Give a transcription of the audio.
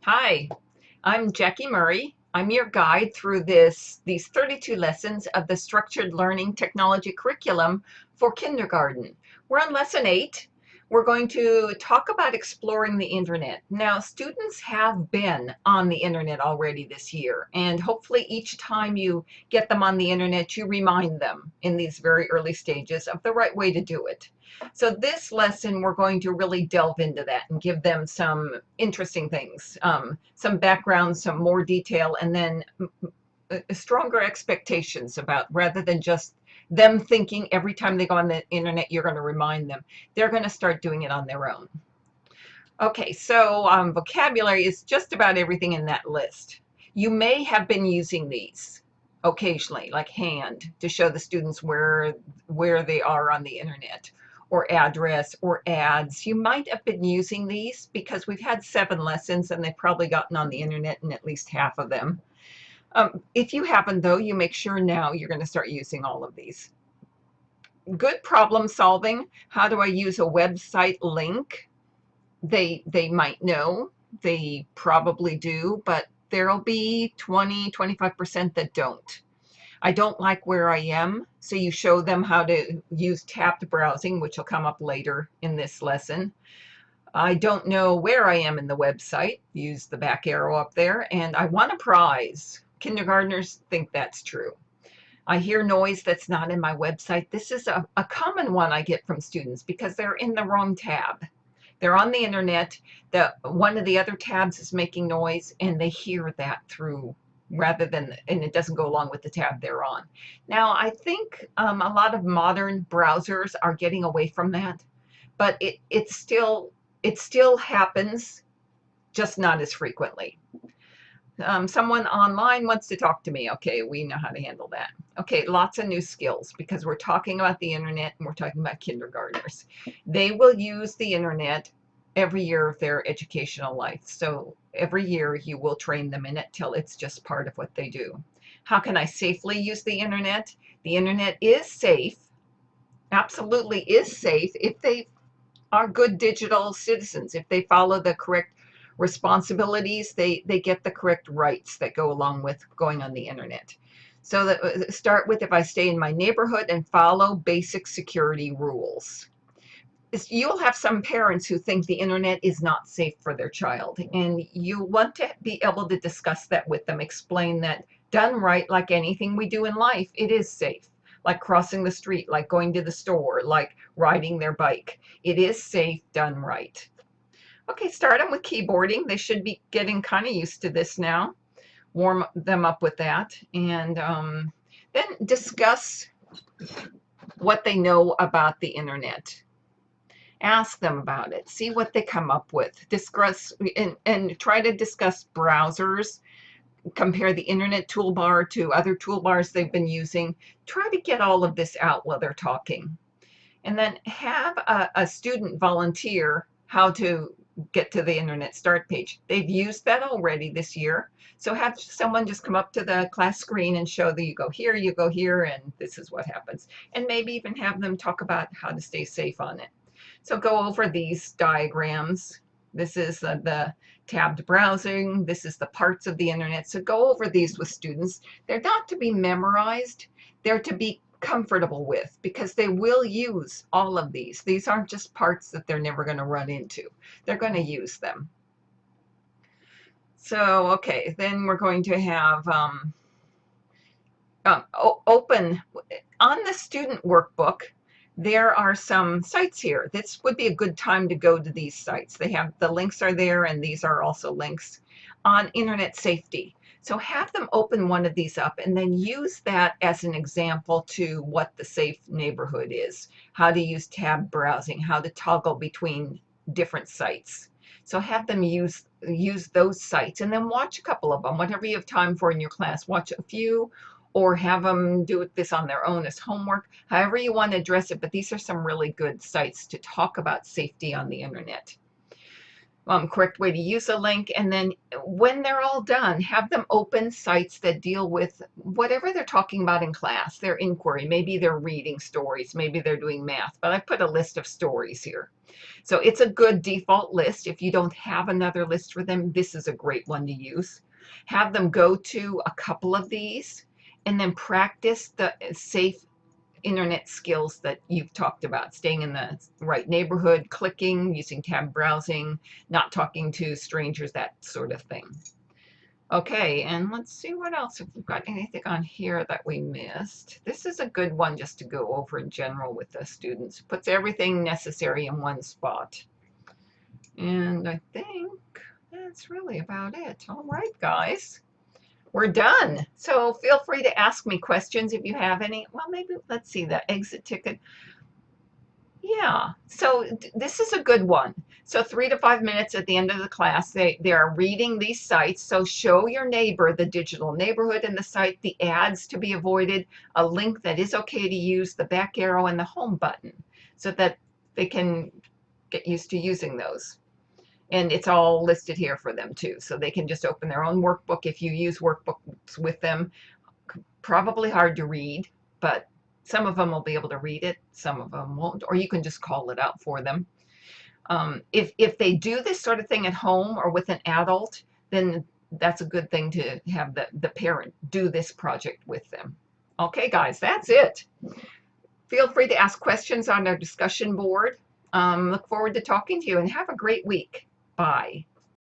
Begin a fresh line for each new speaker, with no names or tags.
Hi, I'm Jackie Murray. I'm your guide through these 32 lessons of the structured learning technology curriculum for kindergarten. We're on lesson 8. We're going to talk about exploring the internet. Now, students have been on the internet already this year, and hopefully each time you get them on the internet, you remind them in these very early stages of the right way to do it. So this lesson, we're going to really delve into that and give them some interesting things, some background, some more detail, and then stronger expectations about, rather than just them thinking every time they go on the internet, you're going to remind them. They're going to start doing it on their own. Okay, so vocabulary is just about everything in that list. You may have been using these occasionally, like hand, to show the students where they are on the internet, or address, or ads. You might have been using these because we've had 7 lessons and they've probably gotten on the internet in at least half of them. If you haven't, though, you make sure now you're going to start using all of these. Good problem solving. How do I use a website link? They might know, they probably do, but there'll be 20-25% that don't. I don't like where I am, so you show them how to use tabbed browsing, which will come up later in this lesson. I don't know where I am in the website, use the back arrow up there, and I want a prize. Kindergartners think that's true. I hear noise that's not in my website. This is a common one I get from students because they're in the wrong tab. They're on the internet, one of the other tabs is making noise, and they hear that through, rather than, and it doesn't go along with the tab they're on. Now, I think a lot of modern browsers are getting away from that, but it still happens, just not as frequently. Someone online wants to talk to me. Okay, we know how to handle that. Okay, lots of new skills because we're talking about the internet and we're talking about kindergartners. They will use the internet every year of their educational life. So every year you will train them in it till it's just part of what they do. How can I safely use the internet? The internet is safe, absolutely is safe, if they are good digital citizens. If they follow the correct responsibilities, they get the correct rights that go along with going on the internet. So that start with, if I stay in my neighborhood and follow basic security rules. You'll have some parents who think the internet is not safe for their child, and you want to be able to discuss that with them, explain that done right, like anything we do in life, it is safe. Like crossing the street, like going to the store, like riding their bike. It is safe done right. Okay, start them with keyboarding. They should be getting kind of used to this now. Warm them up with that, and then discuss what they know about the internet. Ask them about it. See what they come up with. Discuss and try to discuss browsers. Compare the internet toolbar to other toolbars they've been using. Try to get all of this out while they're talking. And then have a student volunteer how to get to the internet start page. They've used that already this year. So have someone just come up to the class screen and show that you go here, and this is what happens. And maybe even have them talk about how to stay safe on it. So go over these diagrams. This is the tabbed browsing. This is the parts of the internet. So go over these with students. They're not to be memorized. They're to be comfortable with, because they will use all of these. These aren't just parts that they're never going to run into. They're going to use them. So, okay, then we're going to have open on the student workbook. There are some sites here. This would be a good time to go to these sites. They have, the links are there, and these are also links on internet safety. So have them open one of these up and then use that as an example to what the safe neighborhood is, how to use tab browsing, how to toggle between different sites. So have them use those sites, and then watch a couple of them, whatever you have time for in your class. Watch a few, or have them do this on their own as homework, however you want to address it. But these are some really good sites to talk about safety on the internet. correct way to use a link. And then when they're all done, have them open sites that deal with whatever they're talking about in class, their inquiry. Maybe they're reading stories, maybe they're doing math, but I put a list of stories here. So it's a good default list. If you don't have another list for them, this is a great one to use. Have them go to a couple of these and then practice the safe internet skills that you've talked about, staying in the right neighborhood, clicking, using tab browsing, not talking to strangers, that sort of thing. Okay, and let's see what else, if we've got anything on here that we missed. This is a good one just to go over in general with the students. Puts everything necessary in one spot. And I think that's really about it. All right, guys. We're done. So feel free to ask me questions if you have any. Well, maybe let's see the exit ticket. Yeah, so this is a good one. So 3 to 5 minutes at the end of the class, they are reading these sites. So show your neighbor the digital neighborhood and the site, the ads to be avoided, a link that is okay to use, the back arrow and the home button, so that they can get used to using those. And it's all listed here for them too. So they can just open their own workbook if you use workbooks with them. Probably hard to read, but some of them will be able to read it, some of them won't, or you can just call it out for them. If they do this sort of thing at home or with an adult, then that's a good thing to have the parent do this project with them. Okay, guys, that's it. Feel free to ask questions on our discussion board. Look forward to talking to you and have a great week. Bye.